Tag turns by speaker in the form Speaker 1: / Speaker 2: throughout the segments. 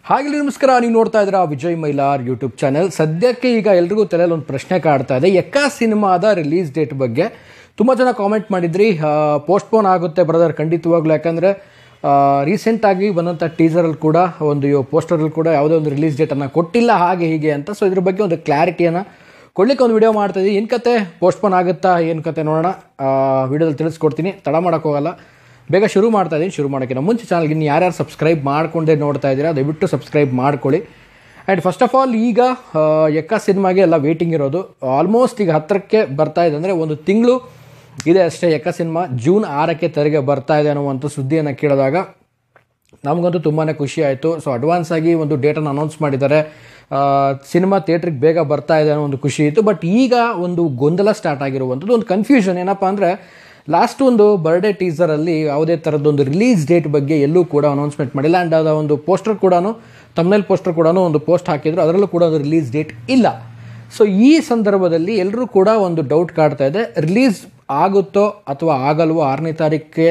Speaker 1: ಹಾಗೆ ನಮಸ್ಕಾರ, ನೀವು ನೋಡ್ತಾ ಇದ್ದೀರಾ ವಿಜಯ್ ಮೈಲಾರ್ ಯೂಟ್ಯೂಬ್ ಚಾನೆಲ್. ಸದ್ಯಕ್ಕೆ ಈಗ ಎಲ್ರಿಗೂ ತಲೆಯಲ್ಲಿ ಒಂದು ಪ್ರಶ್ನೆ ಕಾಡ್ತಾ ಇದೆ, ಎಕ್ಕಾ ಸಿನಿಮಾದ ರಿಲೀಸ್ ಡೇಟ್ ಬಗ್ಗೆ. ತುಂಬ ಜನ ಕಾಮೆಂಟ್ ಮಾಡಿದ್ರಿ, ಪೋಸ್ಟ್ಪೋನ್ ಆಗುತ್ತೆ ಬ್ರದರ್ ಖಂಡಿತವಾಗ್ಲೂ. ಯಾಕಂದರೆ ರೀಸೆಂಟಾಗಿ ಬಂದಂಥ ಟೀಸರಲ್ಲಿ ಕೂಡ ಒಂದು ಪೋಸ್ಟರಲ್ಲಿ ಕೂಡ ಯಾವುದೇ ಒಂದು ರಿಲೀಸ್ ಡೇಟನ್ನು ಕೊಟ್ಟಿಲ್ಲ, ಹಾಗೆ ಹೀಗೆ ಅಂತ. ಸೊ ಇದ್ರ ಬಗ್ಗೆ ಒಂದು ಕ್ಲಾರಿಟಿಯನ್ನು ಕೊಡ್ಲಿಕ್ಕೆ ಒಂದು ವಿಡಿಯೋ ಮಾಡ್ತಾಯಿದ್ದೀವಿ. ಏನು ಕತೆ, ಪೋಸ್ಟ್ಪೋನ್ ಆಗುತ್ತಾ, ಏನು ಕತೆ ನೋಡೋಣ, ವಿಡಿಯೋದಲ್ಲಿ ತಿಳಿಸ್ಕೊಡ್ತೀನಿ. ತಡ ಮಾಡೋಕ್ಕೋಗಲ್ಲ, ಬೇಗ ಶುರು ಮಾಡ್ತಾ ಇದ್ದೀನಿ. ಶುರು ಮಾಡೋಕ್ಕಿಂತ ಮುಂಚೆ ಚಾನಲ್ಗೆ ಇನ್ನು ಯಾರ್ಯಾರು ಸಬ್ಸ್ಕ್ರೈಬ್ ಮಾಡ್ಕೊಂಡೇ ನೋಡ್ತಾ ಇದ್ದೀರಾ ದಯವಿಟ್ಟು ಸಬ್ಸ್ಕ್ರೈಬ್ ಮಾಡ್ಕೊಳ್ಳಿ. ಆ್ಯಂಡ್ ಫಸ್ಟ್ ಆಫ್ ಆಲ್, ಈಗ ಎಕ್ಕಾ ಸಿನಿಮಾಗೆ ಎಲ್ಲ ವೇಟಿಂಗ್ ಇರೋದು. ಆಲ್ಮೋಸ್ಟ್ ಈಗ 10ಕ್ಕೆ ಬರ್ತಾ ಇದೆ, ಅಂದರೆ ಒಂದು ತಿಂಗಳು ಇದೆ ಅಷ್ಟೇ. ಎಕ್ಕಾ ಸಿನಿಮಾ ಜೂನ್ 6ಕ್ಕೆ ತೆರೆಗೆ ಬರ್ತಾ ಇದೆ ಅನ್ನುವಂಥ ಸುದ್ದಿಯನ್ನು ಕೇಳಿದಾಗ ನಮಗಂತೂ ತುಂಬಾ ಖುಷಿ ಆಯಿತು. ಸೊ ಅಡ್ವಾನ್ಸ್ ಆಗಿ ಒಂದು ಡೇಟನ್ನು ಅನೌನ್ಸ್ ಮಾಡಿದ್ದಾರೆ, ಸಿನಿಮಾ ಥಿಯೇಟ್ರಿಗೆ ಬೇಗ ಬರ್ತಾ ಇದೆ ಅನ್ನೋ ಒಂದು ಖುಷಿ ಇತ್ತು. ಬಟ್ ಈಗ ಒಂದು ಗೊಂದಲ ಸ್ಟಾರ್ಟ್ ಆಗಿರುವಂಥದ್ದು, ಒಂದು ಕನ್ಫ್ಯೂಷನ್. ಏನಪ್ಪ ಅಂದರೆ, ಲಾಸ್ಟ್ ಒಂದು ಬರ್ಡೇ ಟೀಸರಲ್ಲಿ ಯಾವುದೇ ಥರದ್ದೊಂದು ರಿಲೀಸ್ ಡೇಟ್ ಬಗ್ಗೆ ಎಲ್ಲೂ ಕೂಡ ಅನೌನ್ಸ್ಮೆಂಟ್ ಮಾಡಿಲ್ಲ. ಆ್ಯಂಡ್ ಅದು ಒಂದು ಪೋಸ್ಟರ್ ಕೂಡ, ತಮ್ನೇಲ್ ಪೋಸ್ಟರ್ ಕೂಡ ಒಂದು ಪೋಸ್ಟ್ ಹಾಕಿದ್ರು, ಅದರಲ್ಲೂ ಕೂಡ ಒಂದು ರಿಲೀಸ್ ಡೇಟ್ ಇಲ್ಲ. ಸೊ ಈ ಸಂದರ್ಭದಲ್ಲಿ ಎಲ್ಲರೂ ಕೂಡ ಒಂದು ಡೌಟ್ ಕಾಡ್ತಾ ಇದೆ, ರಿಲೀಸ್ ಆಗುತ್ತೋ ಅಥವಾ ಆಗಲ್ವೋ, 6ನೇ ತಾರೀಕಿಗೆ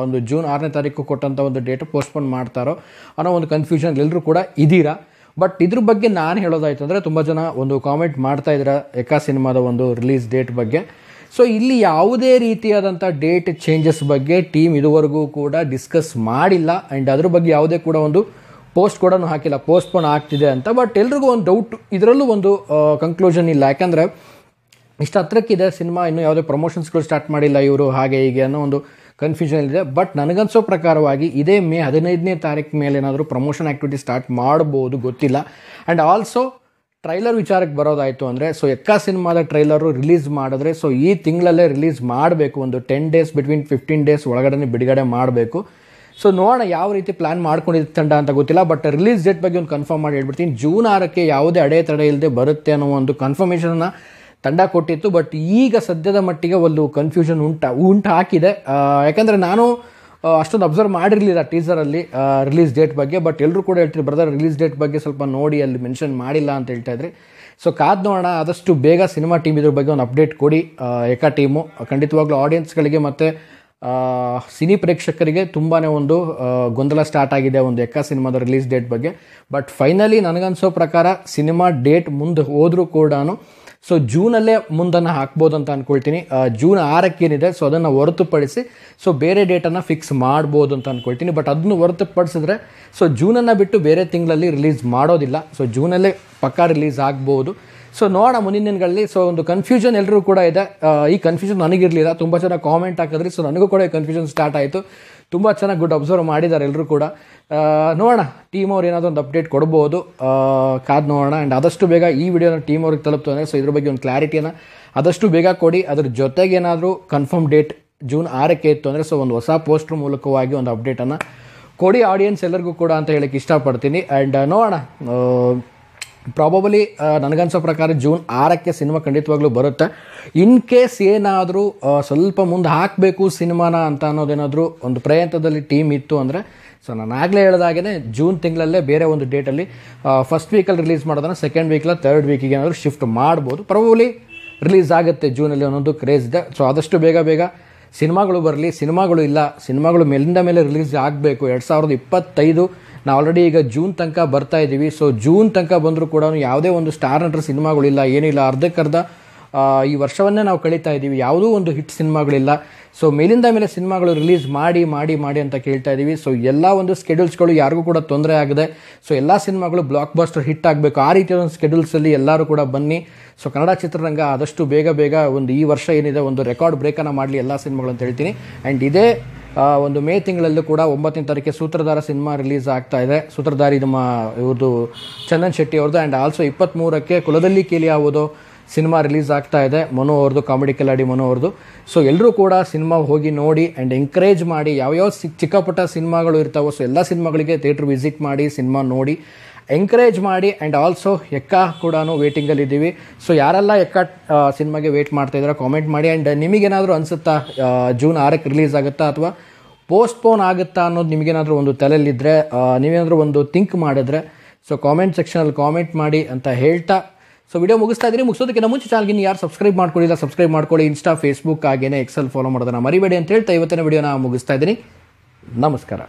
Speaker 1: ಒಂದು ಜೂನ್ 6ನೇ ತಾರೀಕು ಕೊಟ್ಟಂಥ ಒಂದು ಡೇಟ್ ಪೋಸ್ಟ್ಪೋನ್ ಮಾಡ್ತಾರೋ ಅನ್ನೋ ಒಂದು ಕನ್ಫ್ಯೂಷನ್ ಎಲ್ಲರೂ ಕೂಡ ಇದ್ದೀರಾ. ಬಟ್ ಇದ್ರ ಬಗ್ಗೆ ನಾನು ಹೇಳೋದಾಯ್ತು ಅಂದರೆ, ತುಂಬ ಜನ ಒಂದು ಕಾಮೆಂಟ್ ಮಾಡ್ತಾ ಇದ್ದೀರಾ ಎಕ್ಕಾ ಸಿನಿಮಾದ ಒಂದು ರಿಲೀಸ್ ಡೇಟ್ ಬಗ್ಗೆ. ಸೊ ಇಲ್ಲಿ ಯಾವುದೇ ರೀತಿಯಾದಂಥ ಡೇಟ್ ಚೇಂಜಸ್ ಬಗ್ಗೆ ಟೀಮ್ ಇದುವರೆಗೂ ಕೂಡ ಡಿಸ್ಕಸ್ ಮಾಡಿಲ್ಲ. ಆ್ಯಂಡ್ ಅದ್ರ ಬಗ್ಗೆ ಯಾವುದೇ ಕೂಡ ಒಂದು ಪೋಸ್ಟ್ ಕೂಡ ಹಾಕಿಲ್ಲ, ಪೋಸ್ಟ್ಪೋನ್ ಆಗ್ತಿದೆ ಅಂತ. ಬಟ್ ಎಲ್ರಿಗೂ ಒಂದು ಡೌಟ್, ಇದರಲ್ಲೂ ಒಂದು ಕನ್ಕ್ಲೂಷನ್ ಇಲ್ಲ. ಯಾಕಂದರೆ ಇಷ್ಟು ಹತ್ರಕ್ಕಿದೆ ಸಿನಿಮಾ, ಇನ್ನೂ ಯಾವುದೇ ಪ್ರಮೋಷನ್ಸ್ಗಳು ಸ್ಟಾರ್ಟ್ ಮಾಡಿಲ್ಲ ಇವರು, ಹಾಗೆ ಹೀಗೆ ಅನ್ನೋ ಒಂದು ಕನ್ಫ್ಯೂಷನ್ ಇದೆ. ಬಟ್ ನನಗನ್ಸೋ ಪ್ರಕಾರವಾಗಿ ಇದೇ ಮೇ 15ನೇ ತಾರೀಕು ಮೇಲೆ ಏನಾದರೂ ಪ್ರಮೋಷನ್ ಆ್ಯಕ್ಟಿವಿಟಿ ಸ್ಟಾರ್ಟ್ ಮಾಡ್ಬೋದು, ಗೊತ್ತಿಲ್ಲ. ಆ್ಯಂಡ್ ಆಲ್ಸೋ ಟ್ರೈಲರ್ ವಿಚಾರಕ್ಕೆ ಬರೋದಾಯಿತು ಅಂದರೆ, ಸೊ ಎಕ್ಕಾ ಸಿನಿಮಾದ ಟ್ರೈಲರು ರಿಲೀಸ್ ಮಾಡಿದ್ರೆ ಸೊ ಈ ತಿಂಗಳಲ್ಲೇ ರಿಲೀಸ್ ಮಾಡಬೇಕು, ಒಂದು 10 ಡೇಸ್ ಬಿಟ್ವೀನ್ 15 ಡೇಸ್ ಒಳಗಡೆ ಬಿಡುಗಡೆ ಮಾಡಬೇಕು. ಸೊ ನೋಡೋಣ ಯಾವ ರೀತಿ ಪ್ಲ್ಯಾನ್ ಮಾಡ್ಕೊಂಡಿದ್ದ ತಂಡ ಅಂತ ಗೊತ್ತಿಲ್ಲ. ಬಟ್ ರಿಲೀಸ್ ಡೇಟ್ ಬಗ್ಗೆ ಒಂದು ಕನ್ಫರ್ಮ್ ಮಾಡಿ ಹೇಳ್ಬಿಡ್ತೀನಿ, ಜೂನ್ 6ಕ್ಕೆ ಯಾವುದೇ ಅಡೆತಡೆ ಇಲ್ಲದೆ ಬರುತ್ತೆ ಅನ್ನೋ ಒಂದು ಕನ್ಫರ್ಮೇಷನನ್ನು ತಂಡ ಕೊಟ್ಟಿತ್ತು. ಬಟ್ ಈಗ ಸದ್ಯದ ಮಟ್ಟಿಗೆ ಒಂದು ಕನ್ಫ್ಯೂಷನ್ ಉಂಟು ಹಾಕಿದೆ. ಯಾಕಂದರೆ ನಾನು ಅಷ್ಟೊಂದು ಅಬ್ಸರ್ವ್ ಮಾಡಿರಲಿಲ್ಲ ಟೀಸರಲ್ಲಿ ರಿಲೀಸ್ ಡೇಟ್ ಬಗ್ಗೆ. ಬಟ್ ಎಲ್ಲರೂ ಕೂಡ ಹೇಳ್ತೀರಿ, ಬ್ರದರ್ ರಿಲೀಸ್ ಡೇಟ್ ಬಗ್ಗೆ ಸ್ವಲ್ಪ ನೋಡಿ, ಅಲ್ಲಿ ಮೆನ್ಷನ್ ಮಾಡಿಲ್ಲ ಅಂತ ಹೇಳ್ತಾ ಇದ್ರಿ. ಸೊ ಕಾದ್ ನೋಡೋಣ, ಆದಷ್ಟು ಬೇಗ ಸಿನಿಮಾ ಟೀಮ್ ಇದ್ರ ಬಗ್ಗೆ ಒಂದು ಅಪ್ಡೇಟ್ ಕೊಡಿ. ಎಕ್ಕಾ ಟೀಮು ಖಂಡಿತವಾಗ್ಲೂ ಆಡಿಯನ್ಸ್ಗಳಿಗೆ ಮತ್ತು ಸಿನಿ ಪ್ರೇಕ್ಷಕರಿಗೆ ತುಂಬಾ ಒಂದು ಗೊಂದಲ ಸ್ಟಾರ್ಟ್ ಆಗಿದೆ ಒಂದು ಎಕ್ಕಾ ಸಿನಿಮಾದ ರಿಲೀಸ್ ಡೇಟ್ ಬಗ್ಗೆ. ಬಟ್ ಫೈನಲಿ ನನಗನ್ಸೋ ಪ್ರಕಾರ ಸಿನಿಮಾ ಡೇಟ್ ಮುಂದೆ ಹೋದರೂ ಕೂಡ ಸೊ ಜೂನಲ್ಲೇ ಮುಂದನ್ನು ಹಾಕ್ಬೋದು ಅಂತ ಅಂದ್ಕೊಳ್ತೀನಿ. ಜೂನ್ 6ಕ್ಕೇನಿದೆ, ಸೊ ಅದನ್ನು ಹೊರತುಪಡಿಸಿ ಸೊ ಬೇರೆ ಡೇಟನ್ನು ಫಿಕ್ಸ್ ಮಾಡ್ಬೋದು ಅಂತ ಅಂದ್ಕೊಳ್ತೀನಿ. ಬಟ್ ಅದನ್ನು ಹೊರತುಪಡಿಸಿದ್ರೆ ಸೊ ಜೂನನ್ನು ಬಿಟ್ಟು ಬೇರೆ ತಿಂಗಳಲ್ಲಿ ರಿಲೀಸ್ ಮಾಡೋದಿಲ್ಲ. ಸೊ ಜೂನಲ್ಲೇ ಪಕ್ಕಾ ರಿಲೀಸ್ ಆಗ್ಬೋದು. ಸೊ ನೋಡೋಣ ಮುಂದಿನ ದಿನಗಳಲ್ಲಿ. ಸೊ ಒಂದು ಕನ್ಫ್ಯೂಷನ್ ಎಲ್ಲರೂ ಕೂಡ ಇದೆ. ಈ ಕನ್ಫ್ಯೂಷನ್ ನನಗಿರಲಿಲ್ಲ, ತುಂಬ ಜನ ಕಾಮೆಂಟ್ ಹಾಕಿದ್ರಿ. ಸೊ ನನಗೂ ಕೂಡ ಈ ಕನ್ಫ್ಯೂಷನ್ ಸ್ಟಾರ್ಟ್ ಆಯಿತು. ತುಂಬ ಚೆನ್ನಾಗಿ ಗುಡ್ ಅಬ್ಸರ್ವ್ ಮಾಡಿದ್ದಾರೆ ಎಲ್ಲರೂ ಕೂಡ. ನೋಡೋಣ, ಟೀಮ್ ಅವ್ರು ಏನಾದರೂ ಒಂದು ಅಪ್ಡೇಟ್ ಕೊಡ್ಬೋದು, ಕಾದು ನೋಡೋಣ. ಆ್ಯಂಡ್ ಆದಷ್ಟು ಬೇಗ ಈ ವಿಡಿಯೋನ ಟೀಮ್ ಅವ್ರಿಗೆ ತಲುಪ್ತು ಅಂದರೆ ಸೊ ಇದ್ರ ಬಗ್ಗೆ ಒಂದು ಕ್ಲಾರಿಟಿಯನ್ನು ಆದಷ್ಟು ಬೇಗ ಕೊಡಿ. ಅದ್ರ ಜೊತೆಗೆ ಏನಾದರೂ ಕನ್ಫರ್ಮ್ ಡೇಟ್ ಜೂನ್ 6ಕ್ಕೆ ಇತ್ತು ಅಂದರೆ ಸೊ ಒಂದು ಹೊಸ ಪೋಸ್ಟರ್ ಮೂಲಕವಾಗಿ ಒಂದು ಅಪ್ಡೇಟನ್ನು ಕೊಡಿ ಆಡಿಯನ್ಸ್ ಎಲ್ಲರಿಗೂ ಕೂಡ ಅಂತ ಹೇಳಕ್ಕೆ ಇಷ್ಟಪಡ್ತೀನಿ. ಆ್ಯಂಡ್ ನೋಡೋಣ, ಪ್ರಾಬಬಲಿ ನನಗನ್ಸೋ ಪ್ರಕಾರ ಜೂನ್ 6ಕ್ಕೆ ಸಿನಿಮಾ ಖಂಡಿತವಾಗ್ಲೂ ಬರುತ್ತೆ. ಇನ್ ಕೇಸ್ ಏನಾದರೂ ಸ್ವಲ್ಪ ಮುಂದೆ ಹಾಕಬೇಕು ಸಿನಿಮಾನ ಅಂತ ಅನ್ನೋದೇನಾದರೂ ಒಂದು ಪ್ರಯತ್ನದಲ್ಲಿ ಟೀಮ್ ಇತ್ತು ಅಂದರೆ ಸೊ ನಾನು ಆಗಲೇ ಹೇಳಿದಾಗೇ ಜೂನ್ ತಿಂಗಳಲ್ಲೇ ಬೇರೆ ಒಂದು ಡೇಟಲ್ಲಿ ಫಸ್ಟ್ ವೀಕಲ್ಲಿ ರಿಲೀಸ್ ಮಾಡೋದನ್ನು ಸೆಕೆಂಡ್ ವೀಕಲ್ಲ 3rd ವೀಕಿಗೆ ಏನಾದರೂ ಶಿಫ್ಟ್ ಮಾಡ್ಬೋದು. ಪ್ರಾಬಬಲಿ ರಿಲೀಸ್ ಆಗುತ್ತೆ ಜೂನಲ್ಲಿ ಅನ್ನೋದು ಕ್ರೇಜ್ ಇದೆ. ಸೊ ಆದಷ್ಟು ಬೇಗ ಸಿನಿಮಾಗಳು ಬರಲಿ. ಸಿನಿಮಾಗಳು ಇಲ್ಲ, ಸಿನಿಮಾಗಳು ಮೇಲಿಂದ ಮೇಲೆ ರಿಲೀಸ್ ಆಗಬೇಕು. 2025 ನಾವು ಆಲ್ರೆಡಿ ಈಗ ಜೂನ್ ತನಕ ಬರ್ತಾ ಇದ್ದೀವಿ. ಸೊ ಜೂನ್ ತನಕ ಬಂದರೂ ಕೂಡ ಯಾವುದೇ ಒಂದು ಸ್ಟಾರ್ ನಟರ ಸಿನಿಮಾಗಳಿಲ್ಲ, ಏನಿಲ್ಲ. ಅರ್ಧಕ್ಕರ್ಧ ಈ ವರ್ಷವನ್ನೇ ನಾವು ಕಳೀತಾ ಇದ್ದೀವಿ, ಯಾವುದೂ ಒಂದು ಹಿಟ್ ಸಿನಿಮಾಗಳಿಲ್ಲ. ಸೊ ಮೇಲಿಂದ ಮೇಲೆ ಸಿನಿಮಾಗಳು ರಿಲೀಸ್ ಮಾಡಿ ಅಂತ ಕೇಳ್ತಾ ಇದ್ದೀವಿ. ಸೊ ಎಲ್ಲ ಒಂದು ಸ್ಕೆಡ್ಯೂಲ್ಸ್ಗಳು ಯಾರಿಗೂ ಕೂಡ ತೊಂದರೆ ಆಗಿದೆ. ಸೊ ಎಲ್ಲ ಸಿನಿಮಾಗಳು ಬ್ಲಾಕ್ ಬಸ್ಟರ್ ಹಿಟ್ ಆಗಬೇಕು, ಆ ರೀತಿಯ ಒಂದು ಸ್ಕೆಡ್ಯೂಲ್ಸಲ್ಲಿ ಎಲ್ಲರೂ ಕೂಡ ಬನ್ನಿ. ಸೊ ಕನ್ನಡ ಚಿತ್ರರಂಗ ಆದಷ್ಟು ಬೇಗ ಒಂದು ಈ ವರ್ಷ ಏನಿದೆ ಒಂದು ರೆಕಾರ್ಡ್ ಬ್ರೇಕನ್ನು ಮಾಡಲಿ ಎಲ್ಲ ಸಿನಿಮಾಗಳು ಅಂತ ಹೇಳ್ತೀನಿ. ಆ್ಯಂಡ್ ಇದೇ ಒಂದು ಮೇ ತಿಂಗಳಲ್ಲೂ ಕೂಡ 9ನೇ ತಾರೀಕಿಗೆ ಸೂತ್ರಧಾರ ಸಿನಿಮಾ ರಿಲೀಸ್ ಆಗ್ತಾ ಇದೆ. ಸೂತ್ರಧಾರಿ ನಮ್ಮ ಇವ್ರದ್ದು ಚಂದನ್ ಶೆಟ್ಟಿ ಅವ್ರದ್ದು. ಆ್ಯಂಡ್ ಆಲ್ಸೋ 23ಕ್ಕೆ ಕುಲದಲ್ಲಿ ಕೇಲಿ ಆಗೋದು ಸಿನಿಮಾ ರಿಲೀಸ್ ಆಗ್ತಾ ಇದೆ, ಮನು ಅವ್ರದ್ದು, ಕಾಮಿಡಿ ಕಿಲಾಡಿ ಮನು ಅವ್ರದ್ದು. ಸೊ ಎಲ್ಲರೂ ಕೂಡ ಸಿನಿಮಾ ಹೋಗಿ ನೋಡಿ ಆ್ಯಂಡ್ ಎಂಕರೇಜ್ ಮಾಡಿ. ಯಾವ್ಯಾವ ಚಿಕ್ಕ ಪುಟ್ಟ ಸಿನಿಮಾಗಳು ಇರ್ತಾವೋ ಸೊ ಎಲ್ಲ ಸಿನಿಮಾಗಳಿಗೆ ಥಿಯೇಟ್ರ್ ವಿಸಿಟ್ ಮಾಡಿ ಸಿನಿಮಾ ನೋಡಿ ಎಂಕರೇಜ್ ಮಾಡಿ. ಆ್ಯಂಡ್ ಆಲ್ಸೋ ಎಕ್ಕಾ ಕೂಡ ವೇಟಿಂಗಲ್ಲಿದ್ದೀವಿ. ಸೊ ಯಾರೆಲ್ಲ ಎಕ್ಕಾ ಸಿನಿಮಾಗೆ ವೇಟ್ ಮಾಡ್ತಾ ಇದ್ದಾರೆ ಕಾಮೆಂಟ್ ಮಾಡಿ. ಆ್ಯಂಡ್ ನಿಮಗೇನಾದರೂ ಅನಿಸುತ್ತಾ ಜೂನ್ 6ಕ್ಕೆ ರಿಲೀಸ್ ಆಗುತ್ತಾ ಅಥವಾ ಪೋಸ್ಟ್ಪೋನ್ ಆಗುತ್ತಾ ಅನ್ನೋದು ನಿಮಗೇನಾದರೂ ಒಂದು ತಲೆಯಲ್ಲಿದ್ದರೆ, ನೀವೇನಾದರೂ ಒಂದು ಥಿಂಕ್ ಮಾಡಿದ್ರೆ ಸೊ ಕಾಮೆಂಟ್ ಸೆಕ್ಷನಲ್ಲಿ ಕಾಮೆಂಟ್ ಮಾಡಿ ಅಂತ ಹೇಳ್ತಾ ಸೊ ವಿಡಿಯೋ ಮುಗಿಸ್ತಾ ಇದ್ದೀನಿ. ಮುಗಿಸೋದಕ್ಕಿಂತ ಮುಂಚೆ ಚಾನಲ್ಗೆ ಯಾರು ಸಬ್ಸ್ಕ್ರೈಬ್ ಮಾಡ್ಕೊಳ್ಳಿಲ್ಲ ಸಬ್ಸ್ಕ್ರೈಬ್ ಮಾಡ್ಕೊಳ್ಳಿ. ಇನ್ಸ್ಟಾ, ಫೇಸ್ಬುಕ್ ಹಾಗೇನೆ ಎಕ್ಸೆಲ್ ಫಾಲೋ ಮಾಡೋದನ್ನ ಮರಿಬೇಡಿ ಅಂತ ಹೇಳ್ತಾ ಇವತ್ತಿನ ವಿಡಿಯೋನ ಮುಗಿಸ್ತಾ ಇದ್ದೀನಿ. ನಮಸ್ಕಾರ.